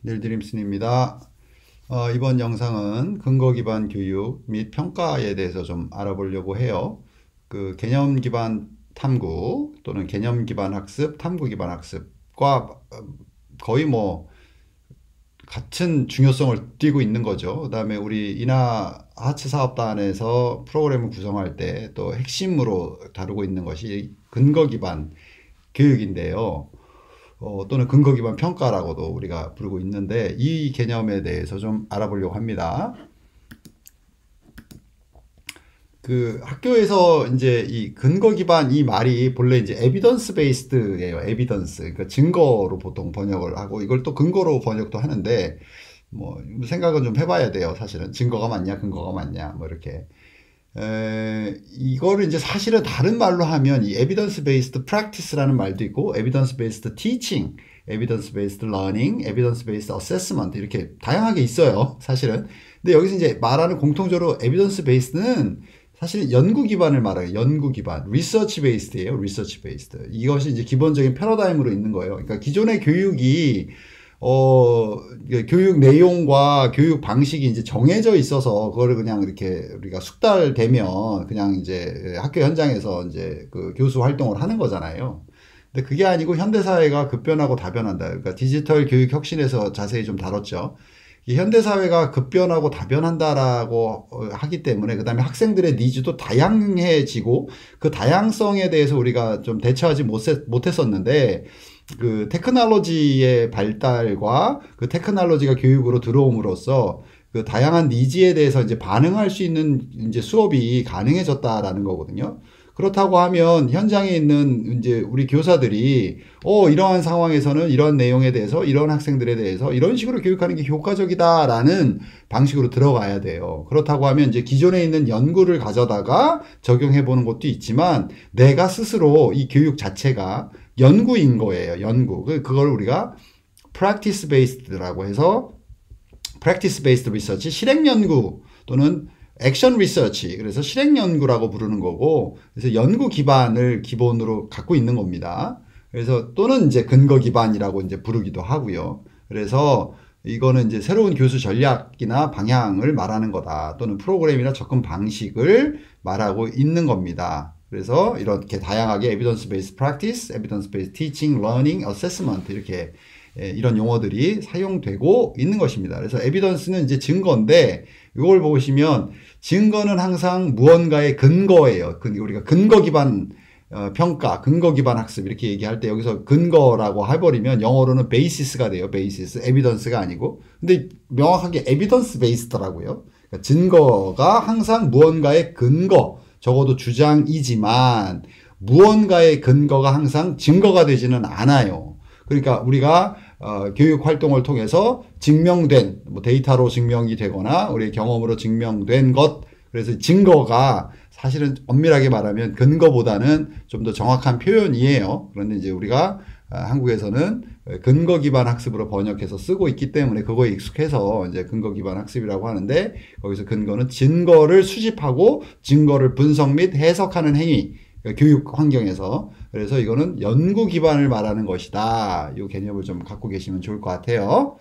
닐드림슨입니다. 이번 영상은 근거 기반 교육 및 평가에 대해서 좀 알아보려고 해요. 그 개념 기반 탐구 또는 개념 기반 학습, 탐구 기반 학습과 거의 뭐 같은 중요성을 띠고 있는 거죠. 그 다음에 우리 인하 하츠 사업단에서 프로그램을 구성할 때 또 핵심으로 다루고 있는 것이 근거 기반 교육인데요. 또는 근거 기반 평가라고도 우리가 부르고 있는데 이 개념에 대해서 좀 알아보려고 합니다. 그 학교에서 이제 이 근거 기반 이 말이 본래 이제 에비던스 베이스드예요. 에비던스. 그러니까 증거로 보통 번역을 하고 이걸 또 근거로 번역도 하는데 뭐 생각은 좀 해봐야 돼요. 사실은 증거가 맞냐, 근거가 맞냐, 뭐 이렇게. 이거를 이제 사실은 다른 말로 하면 이 evidence based practice라는 말도 있고 evidence based teaching, evidence based learning, evidence based assessment 이렇게 다양하게 있어요. 사실은. 근데 여기서 이제 말하는 공통적으로 evidence based는 사실 연구 기반을 말해요. 연구 기반. research based예요. research based. 이것이 이제 기본적인 패러다임으로 있는 거예요. 그러니까 기존의 교육이 교육 내용과 교육 방식이 이제 정해져 있어서 그거를 그냥 이렇게 우리가 숙달되면 그냥 이제 학교 현장에서 이제 그 교수 활동을 하는 거잖아요. 근데 그게 아니고 현대사회가 급변하고 다변한다. 그러니까 디지털 교육 혁신에서 자세히 좀 다뤘죠. 이 현대사회가 급변하고 다변한다라고 하기 때문에 그 다음에 학생들의 니즈도 다양해지고 그 다양성에 대해서 우리가 좀 대처하지 못했었는데 그 테크놀로지의 발달과 그 테크놀로지가 교육으로 들어옴으로써 그 다양한 니즈에 대해서 이제 반응할 수 있는 이제 수업이 가능해졌다라는 거거든요. 그렇다고 하면 현장에 있는 이제 우리 교사들이 이러한 상황에서는 이런 내용에 대해서 이런 학생들에 대해서 이런 식으로 교육하는 게 효과적이다라는 방식으로 들어가야 돼요. 그렇다고 하면 이제 기존에 있는 연구를 가져다가 적용해 보는 것도 있지만 내가 스스로 이 교육 자체가 연구인 거예요. 연구. 그걸 우리가 practice based라고 해서 practice based research, 실행 연구 또는 액션 리서치, 그래서 실행 연구라고 부르는 거고, 그래서 연구 기반을 기본으로 갖고 있는 겁니다. 그래서 또는 이제 근거 기반이라고 이제 부르기도 하고요. 그래서 이거는 이제 새로운 교수 전략이나 방향을 말하는 거다. 또는 프로그램이나 접근 방식을 말하고 있는 겁니다. 그래서 이렇게 다양하게 evidence based practice, evidence based teaching, learning, assessment 이렇게 이런 용어들이 사용되고 있는 것입니다. 그래서 evidence는 이제 증거인데 이걸 보시면 증거는 항상 무언가의 근거예요. 우리가 근거 기반 평가, 근거 기반 학습 이렇게 얘기할 때 여기서 근거라고 해버리면 영어로는 basis가 돼요. basis, evidence가 아니고. 근데 명확하게 evidence based더라고요. 그러니까 증거가 항상 무언가의 근거, 적어도 주장이지만 무언가의 근거가 항상 증거가 되지는 않아요. 그러니까 우리가 교육 활동을 통해서 증명된 뭐 데이터로 증명이 되거나 우리의 경험으로 증명된 것, 그래서 증거가 사실은 엄밀하게 말하면 근거보다는 좀 더 정확한 표현이에요. 그런데 이제 우리가 한국에서는 근거 기반 학습으로 번역해서 쓰고 있기 때문에 그거에 익숙해서 이제 근거 기반 학습이라고 하는데 거기서 근거는 증거를 수집하고 증거를 분석 및 해석하는 행위, 교육 환경에서. 그래서 이거는 연구 기반을 말하는 것이다. 이 개념을 좀 갖고 계시면 좋을 것 같아요.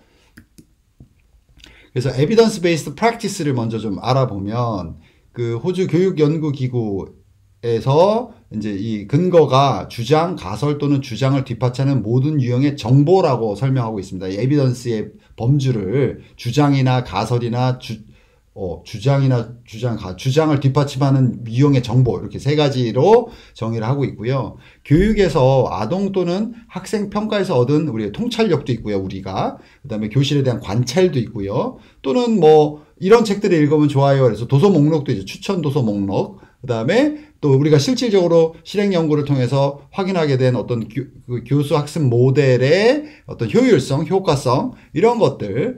그래서 evidence based practice를 먼저 좀 알아보면 그 호주 교육연구기구에서 이제 이 근거가 주장, 가설 또는 주장을 뒷받침하는 모든 유형의 정보라고 설명하고 있습니다. 이 evidence의 범주를 주장이나 가설이나 주장을 뒷받침하는 유형의 정보 이렇게 세 가지로 정의를 하고 있고요. 교육에서 아동 또는 학생 평가에서 얻은 우리의 통찰력도 있고요. 우리가 그다음에 교실에 대한 관찰도 있고요. 또는 뭐 이런 책들을 읽으면 좋아요. 그래서 도서 목록도 이제 추천 도서 목록. 그다음에 또 우리가 실질적으로 실행 연구를 통해서 확인하게 된 어떤 교수 학습 모델의 어떤 효율성, 효과성 이런 것들에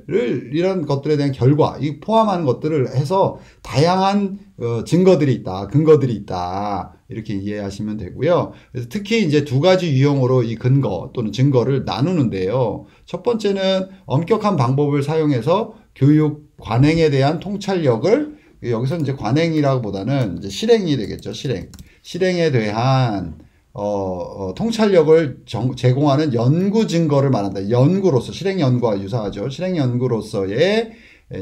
대한 결과 이 포함하는 것들을 해서 다양한 증거들이 있다, 근거들이 있다 이렇게 이해하시면 되고요. 그래서 특히 이제 두 가지 유형으로 이 근거 또는 증거를 나누는데요. 첫 번째는 엄격한 방법을 사용해서 교육 관행에 대한 통찰력을 여기서 이제 관행이라기보다는 이제 실행이 되겠죠. 실행에 대한 통찰력을 제공하는 연구 증거를 말한다. 연구로서, 실행 연구와 유사하죠. 실행 연구로서의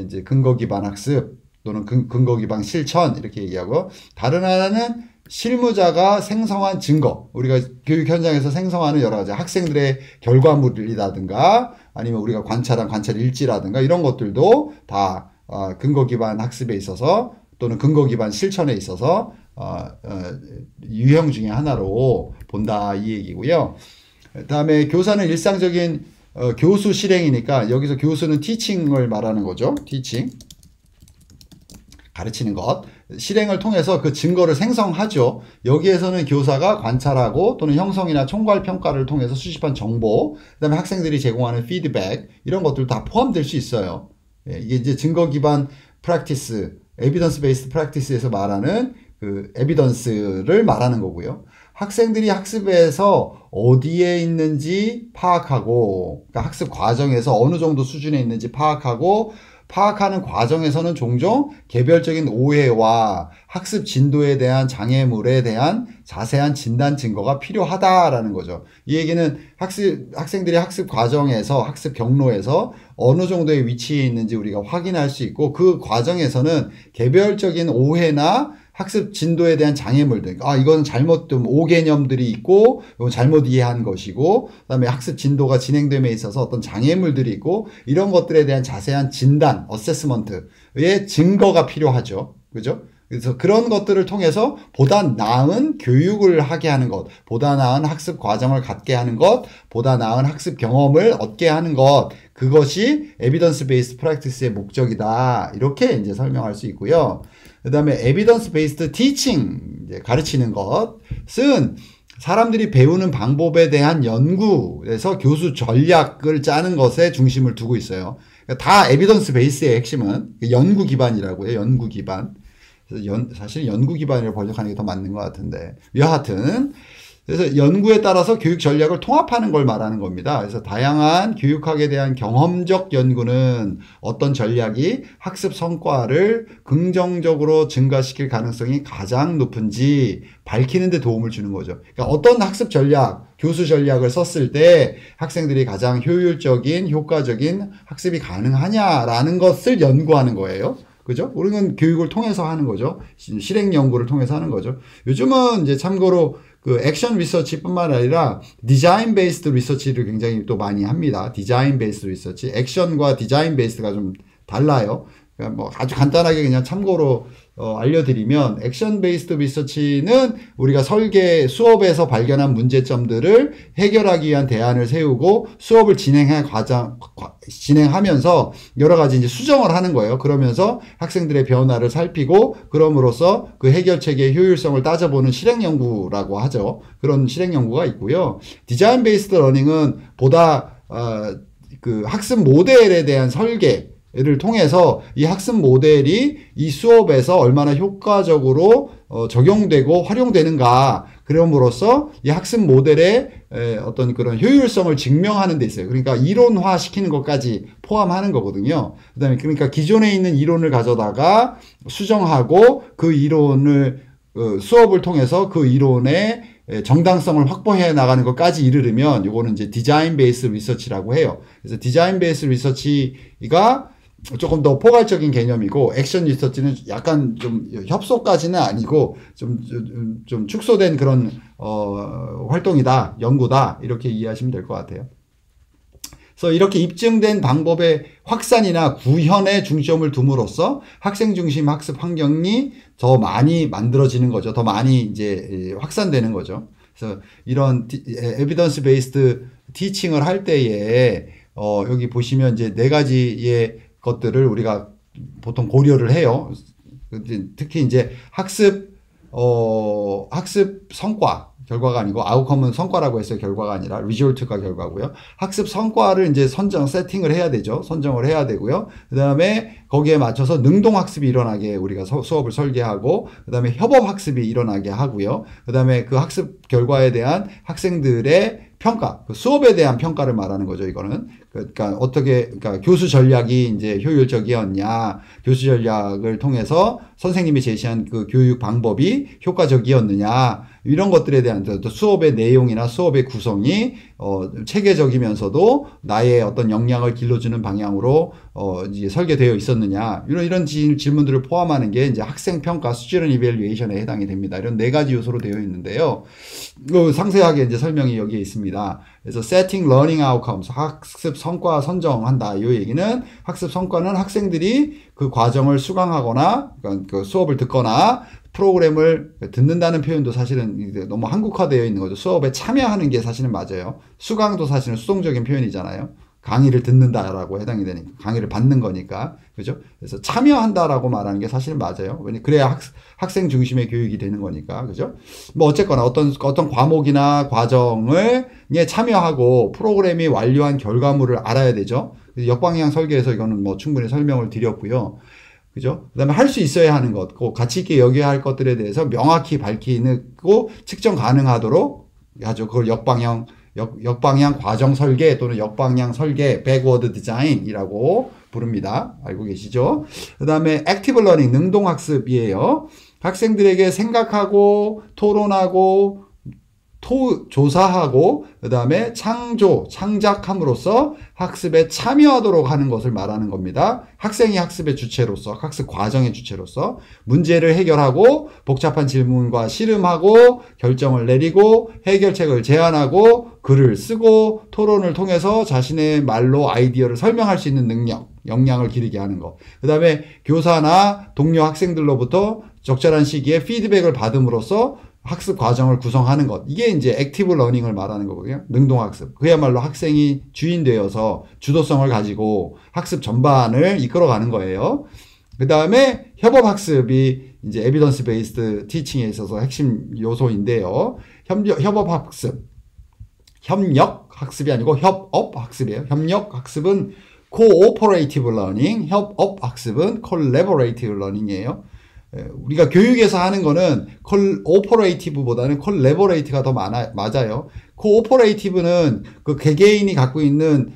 이제 근거 기반 학습 또는 근거 기반 실천 이렇게 얘기하고, 다른 하나는 실무자가 생성한 증거, 우리가 교육 현장에서 생성하는 여러 가지 학생들의 결과물이라든가 아니면 우리가 관찰한 관찰 일지라든가 이런 것들도 다 근거 기반 학습에 있어서 또는 근거 기반 실천에 있어서 유형 중에 하나로 본다 이 얘기고요. 그다음에 교사는 일상적인 교수 실행이니까 여기서 교수는 티칭을 말하는 거죠. 티칭. 가르치는 것. 실행을 통해서 그 증거를 생성하죠. 여기에서는 교사가 관찰하고 또는 형성이나 총괄 평가를 통해서 수집한 정보, 그다음에 학생들이 제공하는 피드백 이런 것들 다 포함될 수 있어요. 이게 이제 증거 기반 프랙티스, 에비던스 베이스드 프랙티스에서 말하는 그 에비던스를 말하는 거고요. 학생들이 학습에서 어디에 있는지 파악하고, 그러니까 학습 과정에서 어느 정도 수준에 있는지 파악하는 과정에서는 종종 개별적인 오해와 학습 진도에 대한 장애물에 대한 자세한 진단 증거가 필요하다라는 거죠. 이 얘기는 학생들이 학습 과정에서, 학습 경로에서 어느 정도의 위치에 있는지 우리가 확인할 수 있고, 그 과정에서는 개별적인 오해나 학습 진도에 대한 장애물들, 이건 잘못된 오개념들이 있고 이건 잘못 이해한 것이고, 그다음에 학습 진도가 진행됨에 있어서 어떤 장애물들이 있고, 이런 것들에 대한 자세한 진단, 어세스먼트의 증거가 필요하죠. 그죠? 그래서 그런 것들을 통해서 보다 나은 교육을 하게 하는 것, 보다 나은 학습 과정을 갖게 하는 것, 보다 나은 학습 경험을 얻게 하는 것, 그것이 에비던스 베이스드 프랙티스의 목적이다. 이렇게 이제 설명할 수 있고요. 그 다음에 에비던스 베이스드 티칭, 가르치는 것은 사람들이 배우는 방법에 대한 연구에서 교수 전략을 짜는 것에 중심을 두고 있어요. 다 에비던스 베이스의 핵심은 연구 기반이라고 해요. 연구 기반. 사실 연구 기반이라고 번역하는 게 더 맞는 것 같은데, 여하튼 그래서 연구에 따라서 교육 전략을 통합하는 걸 말하는 겁니다. 그래서 다양한 교육학에 대한 경험적 연구는 어떤 전략이 학습 성과를 긍정적으로 증가시킬 가능성이 가장 높은지 밝히는 데 도움을 주는 거죠. 그러니까 어떤 학습 전략, 교수 전략을 썼을 때 학생들이 가장 효율적인, 효과적인 학습이 가능하냐라는 것을 연구하는 거예요. 그죠? 우리는 교육을 통해서 하는 거죠. 실행 연구를 통해서 하는 거죠. 요즘은 이제 참고로 그 액션 리서치뿐만 아니라 디자인 베이스드 리서치를 굉장히 또 많이 합니다. 디자인 베이스드 리서치. 액션과 디자인 베이스드가 좀 달라요. 그러니까 뭐 아주 간단하게 그냥 참고로 알려드리면, 액션 베이스드 리서치는 우리가 수업에서 발견한 문제점들을 해결하기 위한 대안을 세우고 수업을 진행하면서 여러 가지 이제 수정을 하는 거예요. 그러면서 학생들의 변화를 살피고, 그럼으로써 그 해결책의 효율성을 따져보는 실행 연구라고 하죠. 그런 실행 연구가 있고요. 디자인 베이스드 러닝은 보다 그 학습 모델에 대한 설계를 통해서 이 학습 모델이 이 수업에서 얼마나 효과적으로 적용되고 활용되는가, 그럼으로써 이 학습 모델의 어떤 그런 효율성을 증명하는 데 있어요. 그러니까 이론화 시키는 것까지 포함하는 거거든요. 그다음에 그러니까 기존에 있는 이론을 가져다가 수정하고 그 이론을 수업을 통해서 그 이론의 정당성을 확보해 나가는 것까지 이르르면 요거는 이제 디자인 베이스 리서치라고 해요. 그래서 디자인 베이스 리서치가 조금 더 포괄적인 개념이고, 액션 리서치는 약간 좀 협소까지는 아니고 좀 축소된 그런 활동이다, 연구다, 이렇게 이해하시면 될 것 같아요. 그래서 이렇게 입증된 방법의 확산이나 구현에 중점을 둠으로써 학생 중심 학습 환경이 더 많이 만들어지는 거죠. 더 많이 이제 확산되는 거죠. 그래서 이런 에비던스 베이스드 티칭을 할 때에 여기 보시면 이제 4가지의 것들을 우리가 보통 고려를 해요. 특히 이제 학습 성과, 결과가 아니고 아웃컴은 성과라고 했어요. 결과가 아니라 리졸트가 결과고요. 학습 성과를 이제 세팅을 해야 되죠. 선정을 해야 되고요. 그 다음에 거기에 맞춰서 능동 학습이 일어나게 우리가 수업을 설계하고, 그 다음에 협업 학습이 일어나게 하고요. 그 다음에 그 학습 결과에 대한 학생들의 평가, 수업에 대한 평가를 말하는 거죠, 이거는. 그러니까 그러니까 교수 전략이 이제 효율적이었냐, 교수 전략을 통해서 선생님이 제시한 그 교육 방법이 효과적이었느냐, 이런 것들에 대한 또 수업의 내용이나 수업의 구성이 체계적이면서도 나의 어떤 역량을 길러주는 방향으로 이제 설계되어 있었느냐, 이런 질문들을 포함하는 게 이제 학생 평가, student evaluation에 해당이 됩니다. 이런 네 가지 요소로 되어 있는데요. 상세하게 이제 설명이 여기에 있습니다. 그래서 setting learning outcomes, 학습 성과 선정한다. 이 얘기는 학습 성과는 학생들이 그 과정을 수강하거나 그러니까 그 수업을 듣거나 프로그램을 듣는다는 표현도 사실은 너무 한국화되어 있는 거죠. 수업에 참여하는 게 사실은 맞아요. 수강도 사실은 수동적인 표현이잖아요. 강의를 듣는다라고 해당이 되니까, 강의를 받는 거니까, 그죠? 그래서 참여한다라고 말하는 게 사실은 맞아요. 그래야 학생 중심의 교육이 되는 거니까, 그죠? 뭐 어쨌거나 어떤 과목이나 과정에 참여하고 프로그램이 완료한 결과물을 알아야 되죠. 역방향 설계에서 이거는 뭐 충분히 설명을 드렸고요. 그죠? 그 다음에 할 수 있어야 하는 것, 가치 있게 여겨야 할 것들에 대해서 명확히 밝히고 측정 가능하도록 하죠. 그걸 역방향 과정 설계 또는 역방향 설계, backward design이라고 부릅니다. 알고 계시죠? 그 다음에 active learning, 능동학습이에요. 학생들에게 생각하고, 토론하고, 조사하고, 그 다음에 창작함으로써 학습에 참여하도록 하는 것을 말하는 겁니다. 학생이 학습의 주체로서, 학습 과정의 주체로서 문제를 해결하고, 복잡한 질문과 씨름하고, 결정을 내리고, 해결책을 제안하고, 글을 쓰고, 토론을 통해서 자신의 말로 아이디어를 설명할 수 있는 능력, 역량을 기르게 하는 것. 그 다음에 교사나 동료 학생들로부터 적절한 시기에 피드백을 받음으로써 학습 과정을 구성하는 것. 이게 이제 액티브 러닝을 말하는 거거든요. 능동학습. 그야말로 학생이 주인 되어서 주도성을 가지고 학습 전반을 이끌어가는 거예요. 그 다음에 협업학습이 이제 에비던스 베이스드 티칭에 있어서 핵심 요소인데요. 협업학습. 협력학습이 아니고 협업학습이에요. 협력학습은 cooperative learning, 협업학습은 collaborative learning이에요. 우리가 교육에서 하는 거는 cooperative보다는 collaborate가 더 맞아요. cooperative는 그 개개인이 갖고 있는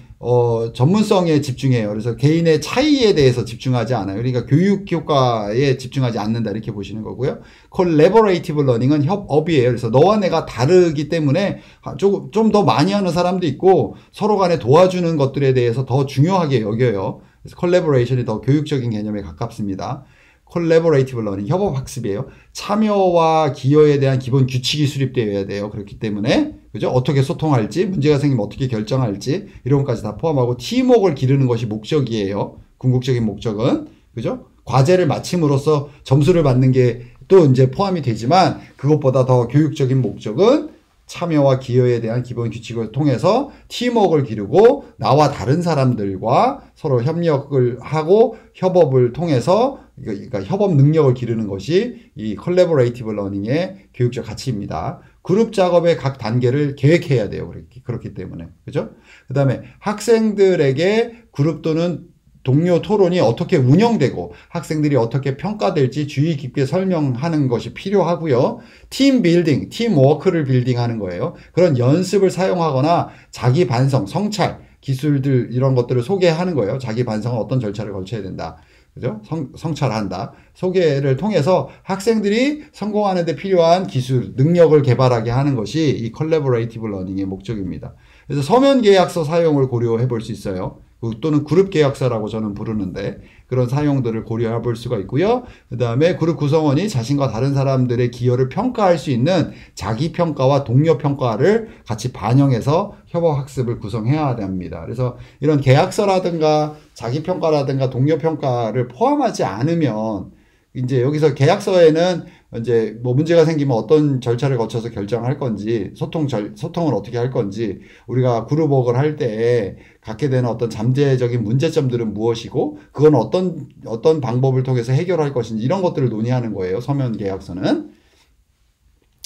전문성에 집중해요. 그래서 개인의 차이에 대해서 집중하지 않아요. 그러니까 교육 효과에 집중하지 않는다 이렇게 보시는 거고요. collaborative learning은 협업이에요. 그래서 너와 내가 다르기 때문에 좀 더 많이 하는 사람도 있고 서로 간에 도와주는 것들에 대해서 더 중요하게 여겨요. 그래서 collaboration이 더 교육적인 개념에 가깝습니다. 콜래보레이티브 러닝, 협업학습이에요. 참여와 기여에 대한 기본 규칙이 수립되어야 돼요. 그렇기 때문에 그죠? 어떻게 소통할지, 문제가 생기면 어떻게 결정할지 이런 것까지 다 포함하고 팀워크를 기르는 것이 목적이에요. 궁극적인 목적은 그죠? 과제를 마침으로써 점수를 받는 게 또 이제 포함이 되지만 그것보다 더 교육적인 목적은 참여와 기여에 대한 기본 규칙을 통해서 팀워크를 기르고 나와 다른 사람들과 서로 협력을 하고 협업을 통해서 그러니까 협업 능력을 기르는 것이 이 콜래보레이티브 러닝의 교육적 가치입니다. 그룹 작업의 각 단계를 계획해야 돼요. 그렇기 때문에. 그죠? 그 다음에 학생들에게 그룹 또는 동료 토론이 어떻게 운영되고 학생들이 어떻게 평가될지 주의 깊게 설명하는 것이 필요하고요. 팀 빌딩, 팀워크를 빌딩하는 거예요. 그런 연습을 사용하거나 자기 반성, 성찰, 기술들 이런 것들을 소개하는 거예요. 자기 반성은 어떤 절차를 거쳐야 된다. 그죠? 성찰한다. 소개를 통해서 학생들이 성공하는 데 필요한 기술, 능력을 개발하게 하는 것이 이 콜래보레이티브 러닝의 목적입니다. 그래서 서면 계약서 사용을 고려해 볼 수 있어요. 또는 그룹 계약서라고 저는 부르는데 그런 사용들을 고려해 볼 수가 있고요. 그 다음에 그룹 구성원이 자신과 다른 사람들의 기여를 평가할 수 있는 자기평가와 동료평가를 같이 반영해서 협업학습을 구성해야 됩니다. 그래서 이런 계약서라든가 자기평가라든가 동료평가를 포함하지 않으면 이제 여기서 계약서에는 이제 뭐 문제가 생기면 어떤 절차를 거쳐서 결정할 건지 소통을 어떻게 할 건지 우리가 그룹워크를 할 때 갖게 되는 어떤 잠재적인 문제점들은 무엇이고 그건 어떤 방법을 통해서 해결할 것인지 이런 것들을 논의하는 거예요. 서면 계약서는.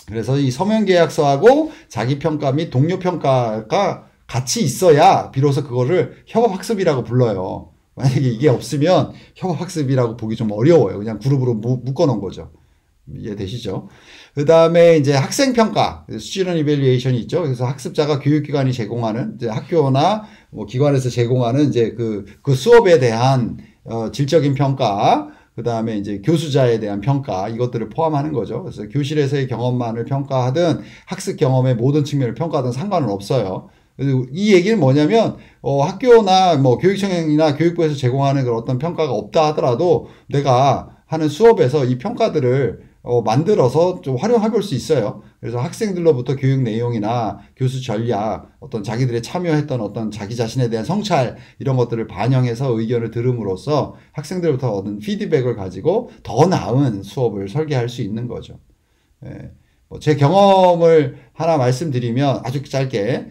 그래서 이 서면 계약서하고 자기평가 및 동료평가가 같이 있어야 비로소 그거를 협업학습이라고 불러요. 만약에 이게 없으면 협업학습이라고 보기 좀 어려워요. 그냥 그룹으로 묶어 놓은 거죠. 이해되시죠? 그 다음에 이제 학생평가, student evaluation이 있죠. 그래서 학습자가 교육기관이 제공하는, 이제 학교나 뭐 기관에서 제공하는 이제 그 수업에 대한, 질적인 평가, 그 다음에 이제 교수자에 대한 평가, 이것들을 포함하는 거죠. 그래서 교실에서의 경험만을 평가하든 학습 경험의 모든 측면을 평가하든 상관은 없어요. 이 얘기는 뭐냐면, 학교나 뭐 교육청이나 교육부에서 제공하는 그런 어떤 평가가 없다 하더라도 내가 하는 수업에서 이 평가들을 만들어서 좀 활용해 볼 수 있어요. 그래서 학생들로부터 교육 내용이나 교수 전략, 어떤 자기들의 참여했던 어떤 자기 자신에 대한 성찰, 이런 것들을 반영해서 의견을 들음으로써 학생들부터 얻은 피드백을 가지고 더 나은 수업을 설계할 수 있는 거죠. 예. 제 경험을 하나 말씀드리면 아주 짧게,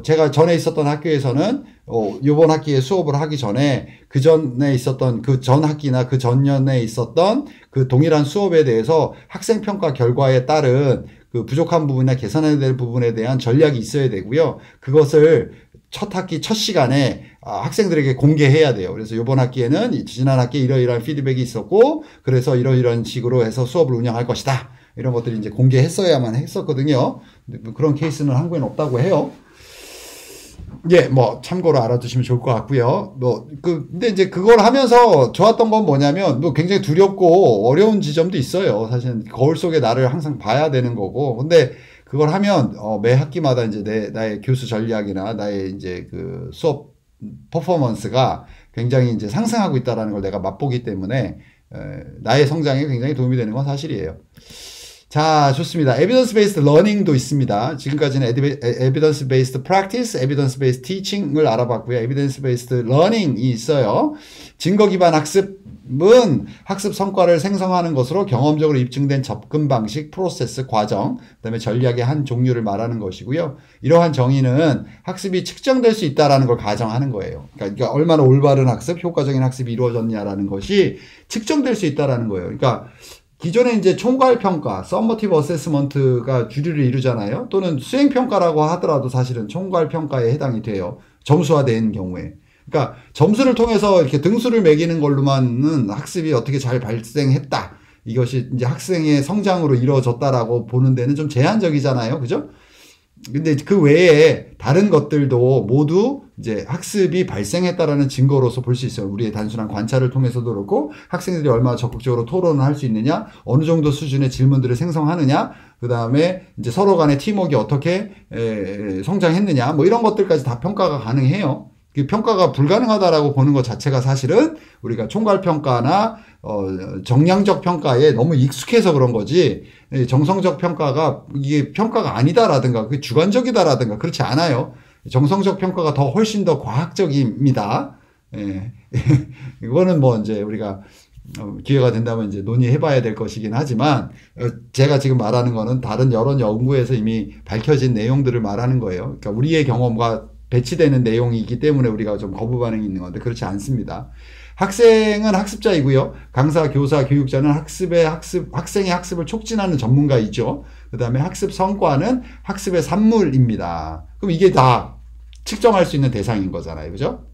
제가 전에 있었던 학교에서는, 요번 학기에 수업을 하기 전에 그 전에 있었던 그 전 학기나 그 전년에 있었던 그 동일한 수업에 대해서 학생평가 결과에 따른 그 부족한 부분이나 개선해야 될 부분에 대한 전략이 있어야 되고요. 그것을 첫 학기 첫 시간에 학생들에게 공개해야 돼요. 그래서 이번 학기에는 지난 학기에 이러이러한 피드백이 있었고, 그래서 이러이러한 식으로 해서 수업을 운영할 것이다. 이런 것들이 이제 공개했어야만 했었거든요. 그런 케이스는 한국에는 없다고 해요. 예, 뭐 참고로 알아두시면 좋을 것 같고요. 근데 이제 그걸 하면서 좋았던 건 뭐냐면, 굉장히 두렵고 어려운 지점도 있어요. 사실은 거울 속에 나를 항상 봐야 되는 거고. 근데 그걸 하면 매 학기마다 이제 나의 교수 전략이나 나의 이제 그 수업 퍼포먼스가 굉장히 이제 상승하고 있다라는 걸 내가 맛보기 때문에 나의 성장에 굉장히 도움이 되는 건 사실이에요. 자, 좋습니다. evidence-based learning도 있습니다. 지금까지는 evidence-based practice, evidence-based teaching을 알아봤고요. evidence-based learning이 있어요. 증거 기반 학습은 학습 성과를 생성하는 것으로 경험적으로 입증된 접근 방식, 프로세스, 과정, 그다음에 전략의 한 종류를 말하는 것이고요. 이러한 정의는 학습이 측정될 수 있다라는 걸 가정하는 거예요. 그러니까 얼마나 올바른 학습, 효과적인 학습이 이루어졌냐라는 것이 측정될 수 있다라는 거예요. 그러니까 기존에 이제 총괄평가, summative assessment가 주류를 이루잖아요. 또는 수행평가라고 하더라도 사실은 총괄평가에 해당이 돼요. 점수화된 경우에. 그러니까 점수를 통해서 이렇게 등수를 매기는 걸로만은 학습이 어떻게 잘 발생했다. 이것이 이제 학생의 성장으로 이루어졌다라고 보는 데는 좀 제한적이잖아요. 그죠? 근데 그 외에 다른 것들도 모두 이제 학습이 발생했다라는 증거로서 볼 수 있어요. 우리의 단순한 관찰을 통해서도 그렇고, 학생들이 얼마나 적극적으로 토론을 할 수 있느냐, 어느 정도 수준의 질문들을 생성하느냐, 그 다음에 이제 서로 간의 팀워크가 어떻게 성장했느냐, 뭐 이런 것들까지 다 평가가 가능해요. 그 평가가 불가능하다라고 보는 것 자체가 사실은 우리가 총괄평가나 정량적 평가에 너무 익숙해서 그런 거지, 정성적 평가가 이게 평가가 아니다라든가 그게 주관적이다라든가 그렇지 않아요. 정성적 평가가 더 훨씬 더 과학적입니다. 예. 이거는 뭐 이제 우리가 기회가 된다면 이제 논의해 봐야 될 것이긴 하지만, 제가 지금 말하는 거는 다른 여러 연구에서 이미 밝혀진 내용들을 말하는 거예요. 그러니까 우리의 경험과 배치되는 내용이기 때문에 우리가 좀 거부 반응이 있는 건데 그렇지 않습니다. 학생은 학습자이고요. 강사, 교사, 교육자는 학생의 학습을 촉진하는 전문가이죠. 그 다음에 학습 성과는 학습의 산물입니다. 그럼 이게 다 측정할 수 있는 대상인 거잖아요. 그죠?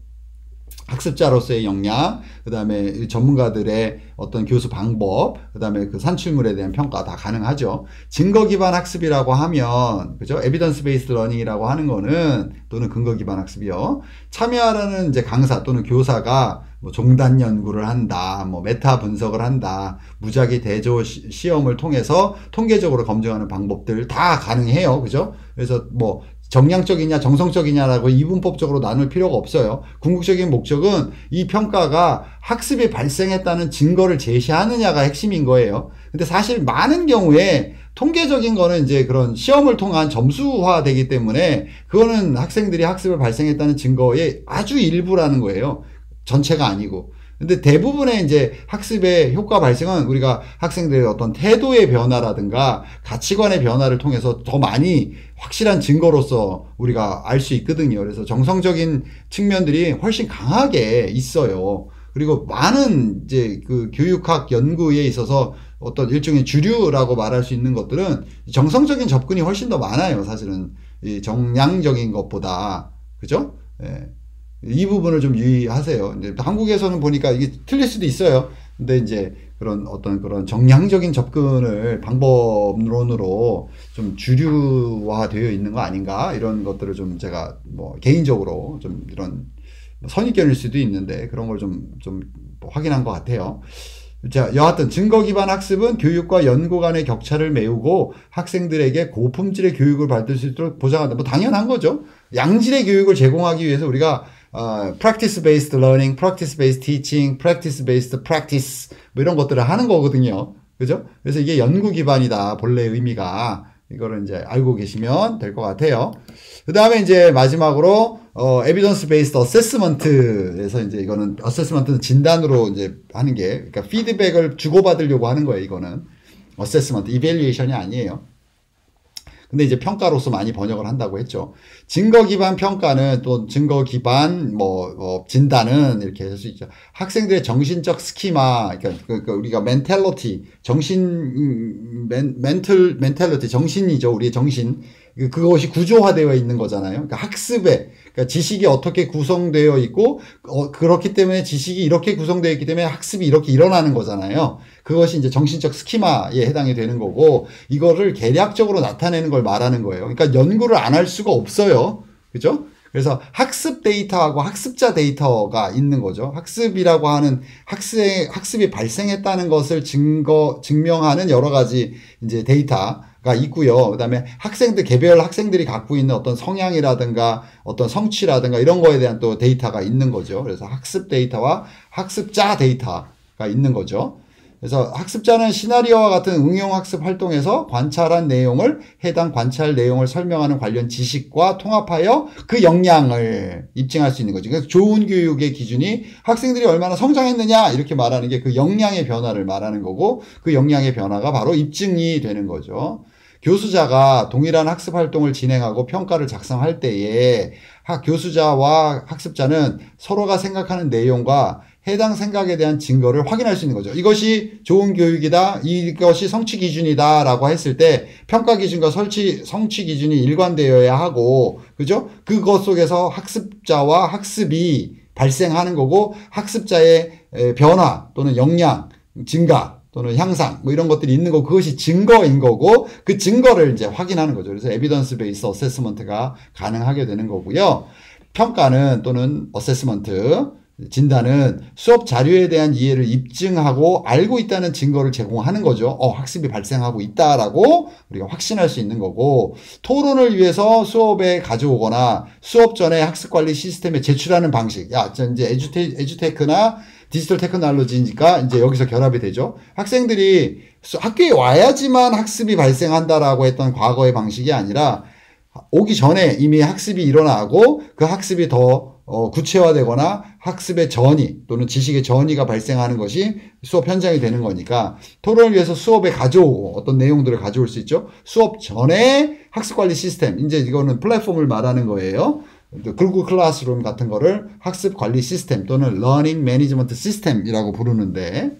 학습자로서의 역량, 그 다음에 전문가들의 어떤 교수 방법, 그 다음에 그 산출물에 대한 평가 다 가능하죠. 증거 기반 학습이라고 하면, 그죠? evidence based learning이라고 하는 거는, 또는 근거 기반 학습이요. 참여하라는 이제 강사 또는 교사가 뭐 종단 연구를 한다, 뭐 메타 분석을 한다, 무작위 대조 시험을 통해서 통계적으로 검증하는 방법들 다 가능해요. 그죠? 그래서 뭐 정량적이냐 정성적이냐라고 이분법적으로 나눌 필요가 없어요. 궁극적인 목적은 이 평가가 학습이 발생했다는 증거를 제시하느냐가 핵심인 거예요. 근데 사실 많은 경우에 통계적인 거는 이제 그런 시험을 통한 점수화 되기 때문에 그거는 학생들이 학습을 발생했다는 증거의 아주 일부라는 거예요. 전체가 아니고. 근데 대부분의 이제 학습의 효과 발생은 우리가 학생들의 어떤 태도의 변화라든가 가치관의 변화를 통해서 더 많이 확실한 증거로서 우리가 알 수 있거든요. 그래서 정성적인 측면들이 훨씬 강하게 있어요. 그리고 많은 이제 그 교육학 연구에 있어서 어떤 일종의 주류라고 말할 수 있는 것들은 정성적인 접근이 훨씬 더 많아요. 사실은 이 정량적인 것보다. 그죠? 예. 이 부분을 좀 유의하세요. 이제 한국에서는 보니까 이게 틀릴 수도 있어요. 근데 이제 그런 어떤 그런 정량적인 접근을 방법론으로 좀 주류화되어 있는 거 아닌가 이런 것들을 좀 제가 뭐 개인적으로 좀 이런 선입견일 수도 있는데 그런 걸 좀 확인한 것 같아요. 자, 여하튼 증거 기반 학습은 교육과 연구 간의 격차를 메우고 학생들에게 고품질의 교육을 받을 수 있도록 보장한다. 뭐 당연한 거죠. 양질의 교육을 제공하기 위해서 우리가 practice based learning, practice based teaching, practice based practice 뭐 이런 것들을 하는 거거든요. 그죠? 그래서 이게 연구 기반이다. 본래 의미가. 이거를 이제 알고 계시면 될 것 같아요. 그 다음에 이제 마지막으로 evidence based assessment에서 이제 이거는 assessment는 진단으로 이제 하는 게 그러니까 피드백을 주고받으려고 하는 거예요. 이거는 assessment, evaluation이 아니에요. 근데 이제 평가로서 많이 번역을 한다고 했죠. 증거 기반 평가는 또 증거 기반 진단은 이렇게 할 수 있죠. 학생들의 정신적 스키마, 그러니까 우리가 멘탈리티, 멘탈리티 정신이죠. 우리의 정신. 그것이 구조화되어 있는 거잖아요. 그러니까 그러니까 지식이 어떻게 구성되어 있고, 그렇기 때문에 지식이 이렇게 구성되어 있기 때문에 학습이 이렇게 일어나는 거잖아요. 그것이 이제 정신적 스키마에 해당이 되는 거고, 이거를 계략적으로 나타내는 걸 말하는 거예요. 그러니까 연구를 안 할 수가 없어요. 그죠? 그래서 학습 데이터하고 학습자 데이터가 있는 거죠. 학습이라고 하는 학습이 발생했다는 것을 증명하는 여러 가지 이제 데이터가 있고요. 그 다음에 개별 학생들이 갖고 있는 어떤 성향이라든가 어떤 성취라든가 이런 거에 대한 또 데이터가 있는 거죠. 그래서 학습 데이터와 학습자 데이터가 있는 거죠. 그래서 학습자는 시나리오와 같은 응용학습 활동에서 관찰한 내용을 해당 관찰 내용을 설명하는 관련 지식과 통합하여 그 역량을 입증할 수 있는 거죠. 그래서 좋은 교육의 기준이 학생들이 얼마나 성장했느냐 이렇게 말하는 게 그 역량의 변화를 말하는 거고 그 역량의 변화가 바로 입증이 되는 거죠. 교수자가 동일한 학습 활동을 진행하고 평가를 작성할 때에 교수자와 학습자는 서로가 생각하는 내용과 해당 생각에 대한 증거를 확인할 수 있는 거죠. 이것이 좋은 교육이다. 이것이 성취 기준이다. 라고 했을 때 평가 기준과 성취 기준이 일관되어야 하고, 그죠? 그것 속에서 학습자와 학습이 발생하는 거고, 학습자의 변화 또는 역량, 증가 또는 향상 뭐 이런 것들이 있는 거고, 그것이 증거인 거고, 그 증거를 이제 확인하는 거죠. 그래서 에비던스 베이스 어세스먼트가 가능하게 되는 거고요. 평가는 또는 어세스먼트 진단은 수업 자료에 대한 이해를 입증하고 알고 있다는 증거를 제공하는 거죠. 학습이 발생하고 있다라고 우리가 확신할 수 있는 거고, 토론을 위해서 수업에 가져오거나 수업 전에 학습관리 시스템에 제출하는 방식. 이제 에듀테크나 디지털 테크놀로지니까 이제 여기서 결합이 되죠. 학생들이 학교에 와야지만 학습이 발생한다라고 했던 과거의 방식이 아니라 오기 전에 이미 학습이 일어나고 그 학습이 더 구체화되거나 학습의 전이 또는 지식의 전이가 발생하는 것이 수업 현장이 되는 거니까 토론을 위해서 수업에 가져오고 어떤 내용들을 가져올 수 있죠. 수업 전에 학습관리 시스템, 이제 이거는 플랫폼을 말하는 거예요. 구글 클래스룸 같은 거를 학습관리 시스템 또는 러닝 매니지먼트 시스템이라고 부르는데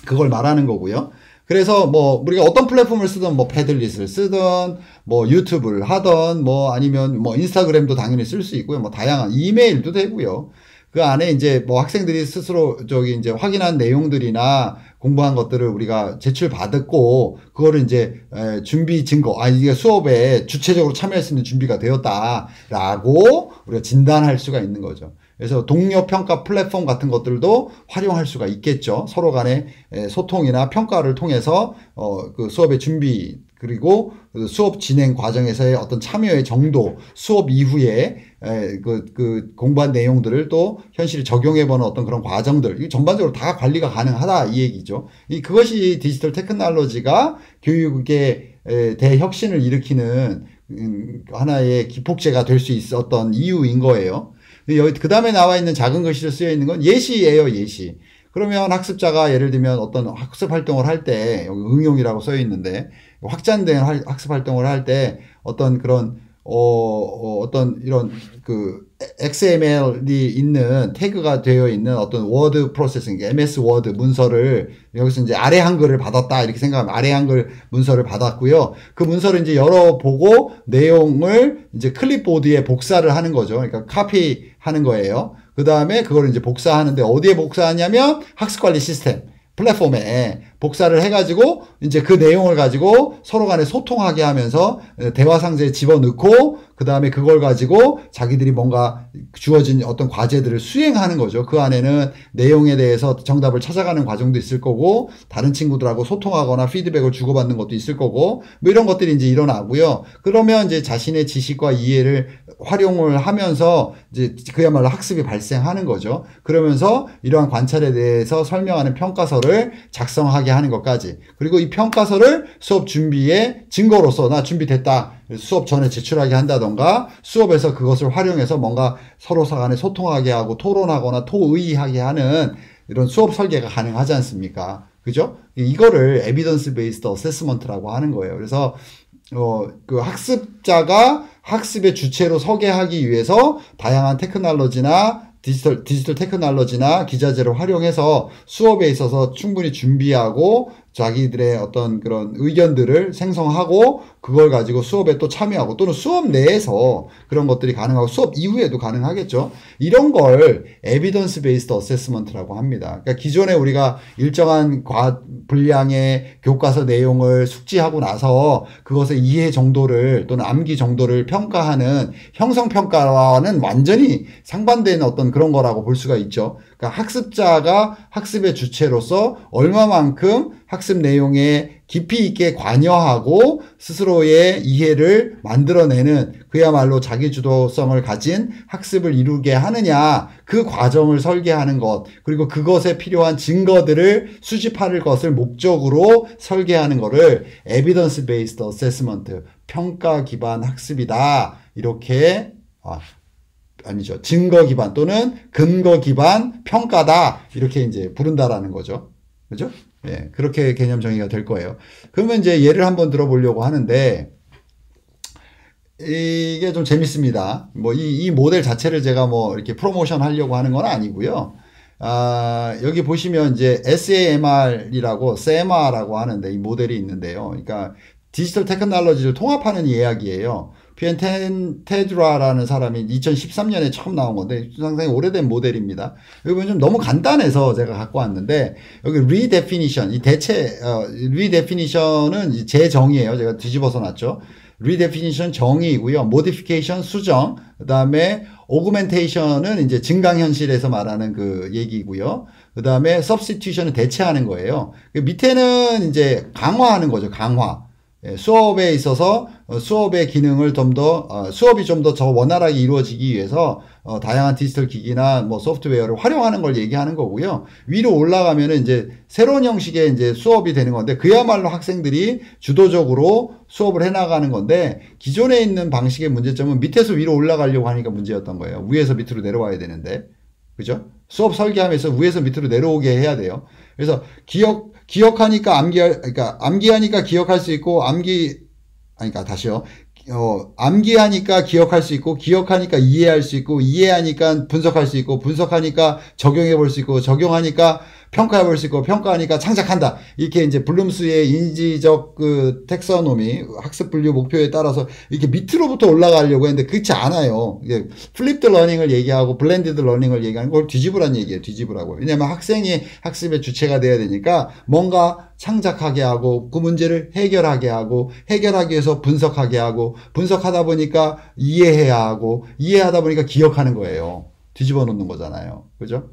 그걸 말하는 거고요. 그래서 뭐 우리가 어떤 플랫폼을 쓰든 뭐 패들릿을 쓰든 뭐 유튜브를 하든 뭐 아니면 뭐 인스타그램도 당연히 쓸 수 있고요. 뭐 다양한 이메일도 되고요. 그 안에 이제 뭐 학생들이 스스로 이제 확인한 내용들이나 공부한 것들을 우리가 제출 받았고 그거를 이제 준비 증거, 이게 수업에 주체적으로 참여할 수 있는 준비가 되었다라고 우리가 진단할 수가 있는 거죠. 그래서 동료 평가 플랫폼 같은 것들도 활용할 수가 있겠죠. 서로 간의 소통이나 평가를 통해서 그 수업의 준비 그리고 수업 진행 과정에서의 어떤 참여의 정도, 수업 이후에 그 공부한 내용들을 또 현실에 적용해보는 어떤 그런 과정들, 이 전반적으로 다 관리가 가능하다 이 얘기죠. 그것이 디지털 테크놀로지가 교육의 대혁신을 일으키는 하나의 기폭제가 될 수 있었던 이유인 거예요. 여기 그 다음에 나와 있는 작은 글씨로 쓰여 있는 건 예시예요, 예시. 그러면 학습자가 예를 들면 어떤 학습 활동을 할 때, 여기 응용이라고 써 있는데, 확장된 학습 활동을 할 때 어떤 그런, 어떤 이런 그 XML이 있는 태그가 되어 있는 어떤 워드 프로세싱, MS 워드 문서를 여기서 이제 아래 한글을 받았다 이렇게 생각하면 아래 한글 문서를 받았고요. 그 문서를 이제 열어보고 내용을 이제 클립보드에 복사를 하는 거죠. 그러니까 카피하는 거예요. 그 다음에 그걸 이제 복사하는데 어디에 복사하냐면 학습관리 시스템 플랫폼에 복사를 해가지고 이제 그 내용을 가지고 서로 간에 소통하게 하면서 대화 상자에 집어넣고 그 다음에 그걸 가지고 자기들이 뭔가 주어진 어떤 과제들을 수행하는 거죠. 그 안에는 내용에 대해서 정답을 찾아가는 과정도 있을 거고 다른 친구들하고 소통하거나 피드백을 주고받는 것도 있을 거고 뭐 이런 것들이 이제 일어나고요. 그러면 이제 자신의 지식과 이해를 활용을 하면서 이제 그야말로 학습이 발생하는 거죠. 그러면서 이러한 관찰에 대해서 설명하는 평가서를 작성하게 하는 것까지. 그리고 이 평가서를 수업 준비의 증거로서 나 준비됐다. 수업 전에 제출하게 한다던가 수업에서 그것을 활용해서 뭔가 서로 간에 소통하게 하고 토론하거나 토의하게 하는 이런 수업 설계가 가능하지 않습니까? 그죠? 이거를 에비던스 베이스드 어세스먼트라고 하는 거예요. 그래서 그 학습자가 학습의 주체로 서게 하기 위해서 다양한 테크놀로지나 디지털 테크놀로지나 기자재를 활용해서 수업에 있어서 충분히 준비하고 자기들의 어떤 그런 의견들을 생성하고 그걸 가지고 수업에 또 참여하고 또는 수업 내에서 그런 것들이 가능하고 수업 이후에도 가능하겠죠. 이런 걸 에비던스 베이스드 어세스먼트라고 합니다. 그러니까 기존에 우리가 일정한 분량의 교과서 내용을 숙지하고 나서 그것의 이해 정도를 또는 암기 정도를 평가하는 형성평가와는 완전히 상반되는 어떤 그런 거라고 볼 수가 있죠. 그러니까 학습자가 학습의 주체로서 얼마만큼 학습 내용에 깊이 있게 관여하고 스스로의 이해를 만들어내는 그야말로 자기주도성을 가진 학습을 이루게 하느냐 그 과정을 설계하는 것 그리고 그것에 필요한 증거들을 수집할 것을 목적으로 설계하는 것을 에비던스 베이스드 어세스먼트 평가 기반 학습이다 이렇게 아니죠. 증거 기반 또는 근거 기반 평가다. 이렇게 이제 부른다라는 거죠. 그죠? 예. 그렇게 개념 정의가 될 거예요. 그러면 이제 예를 한번 들어보려고 하는데, 이게 좀 재밌습니다. 뭐, 이 모델 자체를 제가 뭐, 이렇게 프로모션 하려고 하는 건 아니고요. 여기 보시면 이제 SAMR이라고, SAMR라고 하는데 이 모델이 있는데요. 그러니까 디지털 테크놀로지를 통합하는 이야기예요. 테드라라는 사람이 2013년에 처음 나온 건데 상당히 오래된 모델입니다. 여기 보면 좀 너무 간단해서 제가 갖고 왔는데 여기 redefinition, 이 redefinition은 재정의예요. 제가 뒤집어서 놨죠. redefinition 정의이고요. modification 수정, 그 다음에 augmentation은 이제 증강현실에서 말하는 그 얘기고요. 그 다음에 substitution은 대체하는 거예요. 밑에는 이제 강화하는 거죠. 강화. 수업에 있어서 수업의 기능을 좀 더 수업이 좀 더 원활하게 이루어지기 위해서 다양한 디지털 기기나 뭐 소프트웨어를 활용하는 걸 얘기하는 거고요. 위로 올라가면은 이제 새로운 형식의 이제 수업이 되는 건데 그야말로 학생들이 주도적으로 수업을 해나가는 건데 기존에 있는 방식의 문제점은 밑에서 위로 올라가려고 하니까 문제였던 거예요. 위에서 밑으로 내려와야 되는데 그죠? 수업 설계하면서 위에서 밑으로 내려오게 해야 돼요. 그래서 기억하니까 암기하니까 기억할 수 있고, 다시요. 암기하니까 기억할 수 있고, 기억하니까 이해할 수 있고, 이해하니까 분석할 수 있고, 분석하니까 적용해 볼 수 있고, 적용하니까 평가해 볼 수 있고, 평가하니까 창작한다. 이렇게 이제 블룸스의 인지적 그 텍서노미, 학습 분류 목표에 따라서 이렇게 밑으로부터 올라가려고 했는데 그렇지 않아요. 이게 플립드 러닝을 얘기하고 블렌디드 러닝을 얘기하는 걸 뒤집으란 얘기예요. 뒤집으라고. 왜냐면 학생이 학습의 주체가 돼야 되니까 뭔가 창작하게 하고 그 문제를 해결하게 하고 해결하기 위해서 분석하게 하고 분석하다 보니까 이해해야 하고 이해하다 보니까 기억하는 거예요. 뒤집어 놓는 거잖아요. 그죠?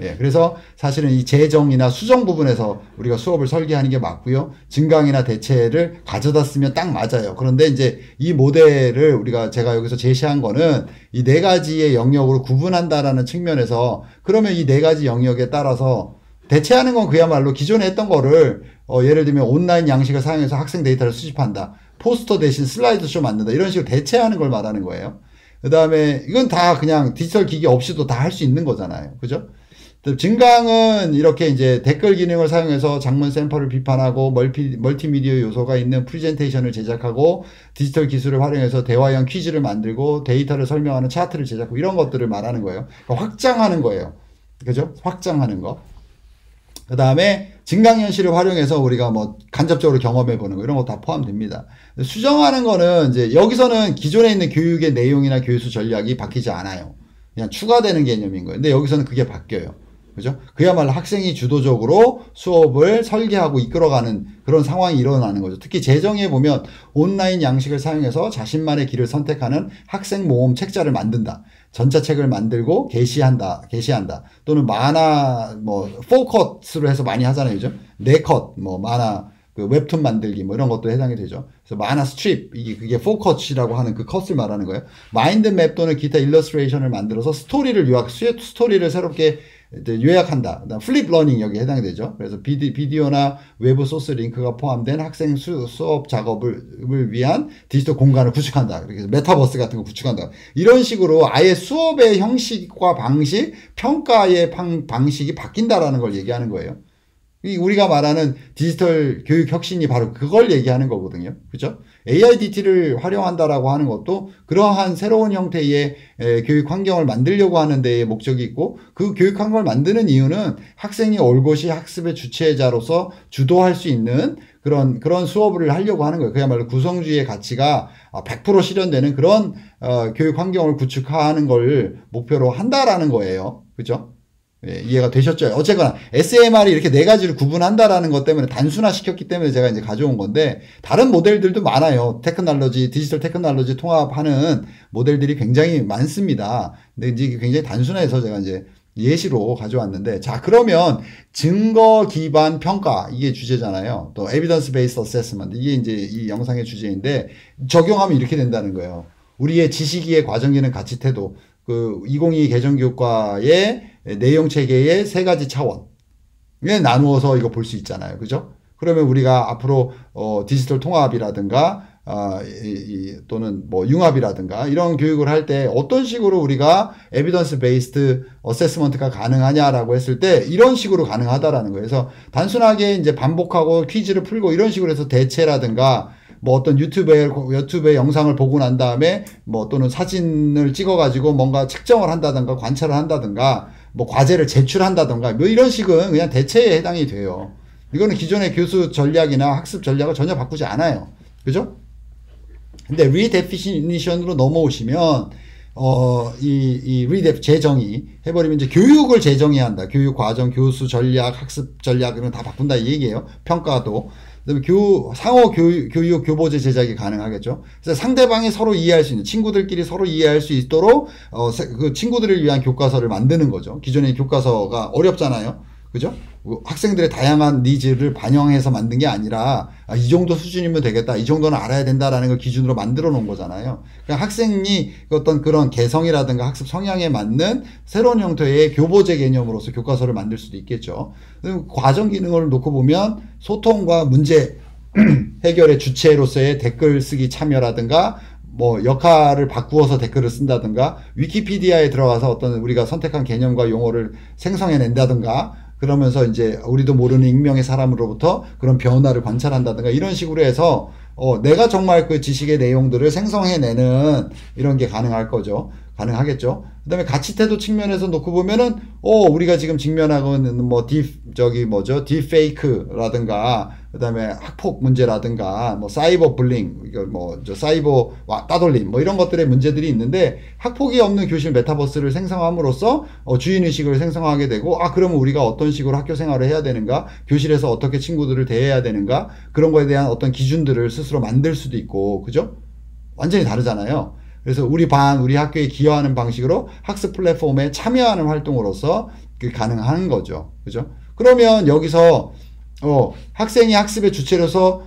예, 그래서 사실은 이 재정이나 수정 부분에서 우리가 수업을 설계하는 게 맞고요. 증강이나 대체를 가져다 쓰면 딱 맞아요. 그런데 이제 이 모델을 제가 여기서 제시한 거는 이 네 가지의 영역으로 구분한다라는 측면에서 그러면 이 네 가지 영역에 따라서 대체하는 건 그야말로 기존에 했던 거를 예를 들면 온라인 양식을 사용해서 학생 데이터를 수집한다. 포스터 대신 슬라이드쇼 만든다. 이런 식으로 대체하는 걸 말하는 거예요. 그 다음에 이건 다 그냥 디지털 기기 없이도 다 할 수 있는 거잖아요. 그죠? 증강은 이렇게 이제 댓글 기능을 사용해서 장문 샘플을 비판하고 멀티미디어 요소가 있는 프레젠테이션을 제작하고 디지털 기술을 활용해서 대화형 퀴즈를 만들고 데이터를 설명하는 차트를 제작하고 이런 것들을 말하는 거예요. 그러니까 확장하는 거예요. 그죠? 확장하는 거. 그 다음에 증강현실을 활용해서 우리가 뭐 간접적으로 경험해보는 거 이런 거 다 포함됩니다. 수정하는 거는 이제 여기서는 기존에 있는 교육의 내용이나 교수 전략이 바뀌지 않아요. 그냥 추가되는 개념인 거예요. 근데 여기서는 그게 바뀌어요. 그죠? 그야말로 학생이 주도적으로 수업을 설계하고 이끌어가는 그런 상황이 일어나는 거죠. 특히 재정에 보면 온라인 양식을 사용해서 자신만의 길을 선택하는 학생 모험 책자를 만든다. 전자책을 만들고 게시한다. 또는 만화, 뭐, 4컷으로 해서 많이 하잖아요. 그죠? 4컷, 뭐, 만화, 그 웹툰 만들기, 뭐, 이런 것도 해당이 되죠. 그래서 만화 스트립, 그게 4컷이라고 하는 그 컷을 말하는 거예요. 마인드맵 또는 기타 일러스트레이션을 만들어서 스토리를 스토리를 새롭게 요약한다. 그다음 플립 러닝 여기에 해당이 되죠. 그래서 비디오나 외부 소스 링크가 포함된 학생 수업 작업을 위한 디지털 공간을 구축한다. 그래서 메타버스 같은 거 구축한다. 이런 식으로 아예 수업의 형식과 방식, 평가의 방식이 바뀐다라는 걸 얘기하는 거예요. 우리가 말하는 디지털 교육 혁신이 바로 그걸 얘기하는 거거든요. 그죠? AIDT를 활용한다라고 하는 것도 그러한 새로운 형태의 교육 환경을 만들려고 하는 데에 목적이 있고, 그 교육 환경을 만드는 이유는 학생이 올곧이 학습의 주체자로서 주도할 수 있는 그런 수업을 하려고 하는 거예요. 그야말로 구성주의의 가치가 100% 실현되는 그런 교육 환경을 구축하는 걸 목표로 한다라는 거예요. 그죠? 예, 이해가 되셨죠? 어쨌거나 SMR이 이렇게 네 가지를 구분한다라는 것 때문에 단순화시켰기 때문에 제가 이제 가져온 건데, 다른 모델들도 많아요. 디지털 테크놀로지 통합하는 모델들이 굉장히 많습니다. 근데 이제 굉장히 단순해서 제가 이제 예시로 가져왔는데, 자, 그러면 증거 기반 평가, 이게 주제잖아요. 또 evidence based assessment, 이게 이제 이 영상의 주제인데, 적용하면 이렇게 된다는 거예요. 우리의 지식이의 과정기능 가치 태도, 그 2022 개정교육과의 내용 체계의 세 가지 차원에 나누어서 이거 볼 수 있잖아요. 그죠? 그러면 우리가 앞으로 디지털 통합이라든가 또는 뭐 융합이라든가 이런 교육을 할 때 어떤 식으로 우리가 에비던스 베이스드 어세스먼트가 가능하냐라고 했을 때 이런 식으로 가능하다라는 거예요. 그래서 단순하게 이제 반복하고 퀴즈를 풀고 이런 식으로 해서 대체라든가 뭐 어떤 유튜브의 영상을 보고 난 다음에 뭐 또는 사진을 찍어가지고 뭔가 측정을 한다든가 관찰을 한다든가 뭐 과제를 제출한다든가 뭐 이런 식은 그냥 대체에 해당이 돼요. 이거는 기존의 교수 전략이나 학습 전략을 전혀 바꾸지 않아요. 그죠? 근데 리데피니션으로 넘어오시면 재정의 해버리면 이제 교육을 재정의해야 한다. 교육 과정, 교수 전략, 학습 전략 이런 다 바꾼다 이 얘기예요. 평가도. 그다음에 상호 교육 교보제 제작이 가능하겠죠. 그래서 상대방이 서로 이해할 수 있는, 친구들끼리 서로 이해할 수 있도록 그 친구들을 위한 교과서를 만드는 거죠. 기존의 교과서가 어렵잖아요. 그죠? 학생들의 다양한 니즈를 반영해서 만든 게 아니라 이 정도 수준이면 되겠다, 이 정도는 알아야 된다라는 걸 기준으로 만들어 놓은 거잖아요. 그러니까 학생이 어떤 그런 개성이라든가 학습 성향에 맞는 새로운 형태의 교보제 개념으로서 교과서를 만들 수도 있겠죠. 과정 기능을 놓고 보면 소통과 문제 해결의 주체로서의 댓글 쓰기 참여라든가 뭐 역할을 바꾸어서 댓글을 쓴다든가 위키피디아에 들어가서 어떤 우리가 선택한 개념과 용어를 생성해낸다든가, 그러면서 이제 우리도 모르는 익명의 사람으로부터 그런 변화를 관찰한다든가 이런 식으로 해서 내가 정말 그 지식의 내용들을 생성해내는 이런 게 가능하겠죠. 그 다음에 가치 태도 측면에서 놓고 보면은, 우리가 지금 직면하고 있는 뭐 딥페이크라든가, 그 다음에 학폭 문제라든가, 뭐 사이버 불링, 사이버 따돌림, 뭐 이런 것들의 문제들이 있는데, 학폭이 없는 교실 메타버스를 생성함으로써, 주인의식을 생성하게 되고, 그러면 우리가 어떤 식으로 학교 생활을 해야 되는가, 교실에서 어떻게 친구들을 대해야 되는가, 그런 거에 대한 어떤 기준들을 스스로 만들 수도 있고, 그죠? 완전히 다르잖아요. 그래서 우리 학교에 기여하는 방식으로 학습 플랫폼에 참여하는 활동으로서 가능한 거죠. 그죠? 그러면 여기서, 학생이 학습의 주체로서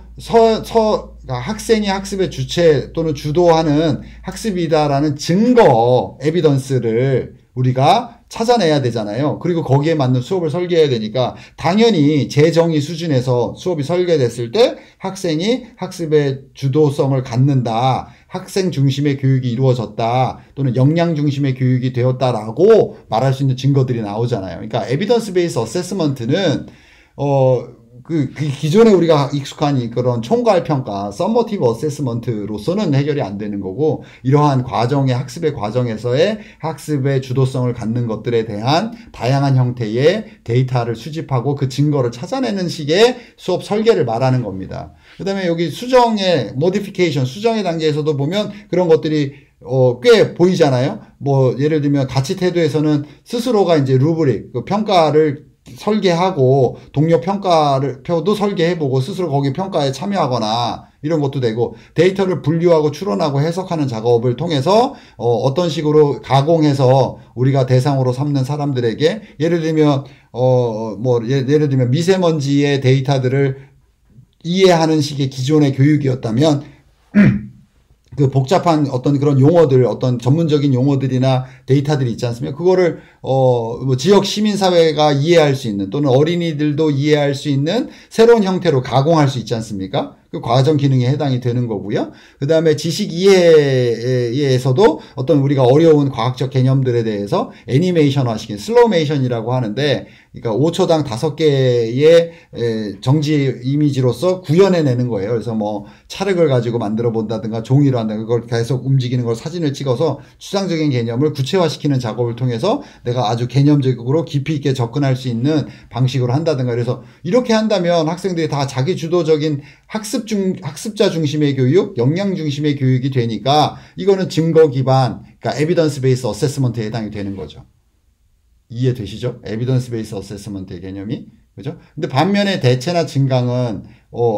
학생이 학습의 주체 또는 주도하는 학습이다라는 증거, 에비던스를 우리가 찾아내야 되잖아요. 그리고 거기에 맞는 수업을 설계해야 되니까 당연히 재정의 수준에서 수업이 설계됐을 때 학생이 학습의 주도성을 갖는다, 학생 중심의 교육이 이루어졌다, 또는 역량 중심의 교육이 되었다라고 말할 수 있는 증거들이 나오잖아요. 그러니까 에비던스 베이스 어세스먼트는 기존에 우리가 익숙한 그런 총괄 평가, 서머티브 어세스먼트로서는 해결이 안 되는 거고, 이러한 학습의 과정에서의 학습의 주도성을 갖는 것들에 대한 다양한 형태의 데이터를 수집하고 그 증거를 찾아내는 식의 수업 설계를 말하는 겁니다. 그 다음에 여기 수정의 단계에서도 보면 그런 것들이 꽤 보이잖아요. 뭐, 예를 들면 가치 태도에서는 스스로가 이제 루브릭, 그 평가를 설계하고 동료 평가를 표도 설계해보고 스스로 거기 평가에 참여하거나 이런 것도 되고 데이터를 분류하고 추론하고 해석하는 작업을 통해서 어떤 식으로 가공해서 우리가 대상으로 삼는 사람들에게 예를 들면 예를 들면 미세먼지의 데이터들을 이해하는 식의 기존의 교육이었다면 그 복잡한 어떤 그런 용어들, 어떤 전문적인 용어들이나 데이터들이 있지 않습니까? 그거를, 뭐 지역 시민사회가 이해할 수 있는 또는 어린이들도 이해할 수 있는 새로운 형태로 가공할 수 있지 않습니까? 그 과정 기능에 해당이 되는 거고요. 그 다음에 지식 이해에서도 어떤 우리가 어려운 과학적 개념들에 대해서 애니메이션화 시킨 슬로메이션이라고 하는데, 그러니까 5초당 5개의 정지 이미지로서 구현해내는 거예요. 그래서 뭐 찰흙을 가지고 만들어 본다든가 종이로 한다든가 그걸 계속 움직이는 걸 사진을 찍어서 추상적인 개념을 구체화시키는 작업을 통해서 내가 아주 개념적으로 깊이 있게 접근할 수 있는 방식으로 한다든가 그래서 이렇게 한다면 학생들이 다 자기 주도적인 학습자 중심의 교육, 역량 중심의 교육이 되니까 이거는 증거 기반, 그러니까 에비던스 베이스 어세스먼트에 해당이 되는 거죠. 이해되시죠? 에비던스 베이스 어세스먼트의 개념이. 그죠? 근데 반면에 대체나 증강은,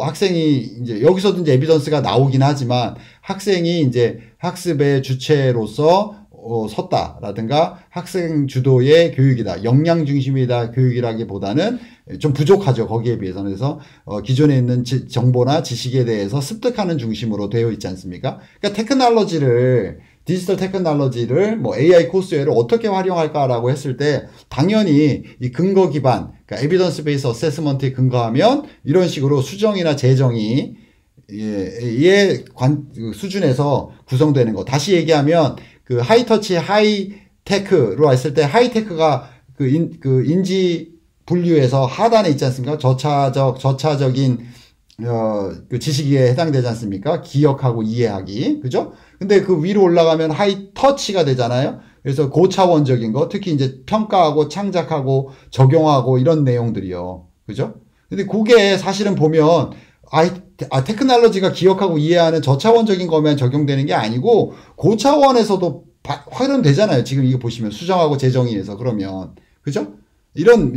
학생이 이제 여기서도 이제 에비던스가 나오긴 하지만 학생이 이제 학습의 주체로서 섰다라든가 학생 주도의 교육이다. 역량 중심이다 교육이라기보다는 좀 부족하죠. 거기에 비해서는. 그래서 기존에 있는 정보나 지식에 대해서 습득하는 중심으로 되어 있지 않습니까? 그러니까 디지털 테크놀로지를 뭐 AI 코스웨어를 어떻게 활용할까라고 했을 때 당연히 이 근거 기반, 그러니까 에비던스 베이스 어세스먼트에 근거하면 이런 식으로 수정이나 재정이 수준에서 구성되는 거. 다시 얘기하면 그 하이터치 하이테크로 했을 때 하이테크가 그 인지 분류에서 하단에 있지 않습니까? 저차적인 그 지식에 해당되지 않습니까? 기억하고 이해하기. 그죠? 근데 그 위로 올라가면 하이 터치가 되잖아요. 그래서 고차원적인 거, 특히 이제 평가하고 창작하고 적용하고 이런 내용들이요. 그죠? 근데 그게 사실은 보면 테크놀로지가 기억하고 이해하는 저차원적인 거면 적용되는 게 아니고 고차원에서도 활용되잖아요. 지금 이거 보시면 수정하고 재정의해서 그러면. 그죠? 이거는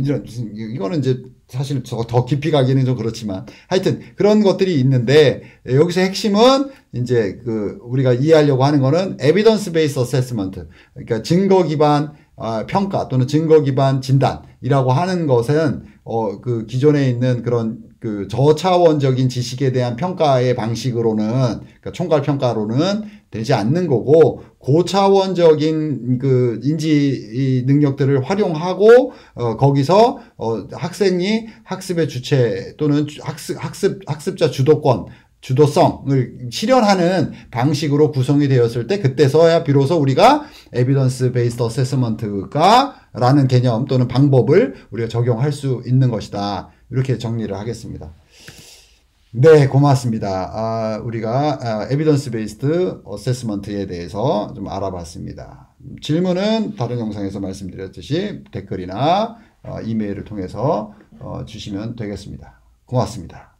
이제 사실 더 깊이 가기는 좀 그렇지만 하여튼 그런 것들이 있는데 여기서 핵심은 이제 우리가 이해하려고 하는 거는 evidence based assessment. 그러니까 증거 기반 평가 또는 증거 기반 진단이라고 하는 것은 그 기존에 있는 그런 그 저차원적인 지식에 대한 평가의 방식으로는 그러니까 총괄 평가로는 되지 않는 거고 고차원적인 그 인지 능력들을 활용하고 거기서 학생이 학습의 주체 또는 학습자 주도성을 실현하는 방식으로 구성이 되었을 때 그때서야 비로소 우리가 에비던스 베이스드 어세스먼트가 라는 개념 또는 방법을 우리가 적용할 수 있는 것이다. 이렇게 정리를 하겠습니다. 네, 고맙습니다. 우리가 에비던스 베이스드 어세스먼트에 대해서 좀 알아봤습니다. 질문은 다른 영상에서 말씀드렸듯이 댓글이나 이메일을 통해서 주시면 되겠습니다. 고맙습니다.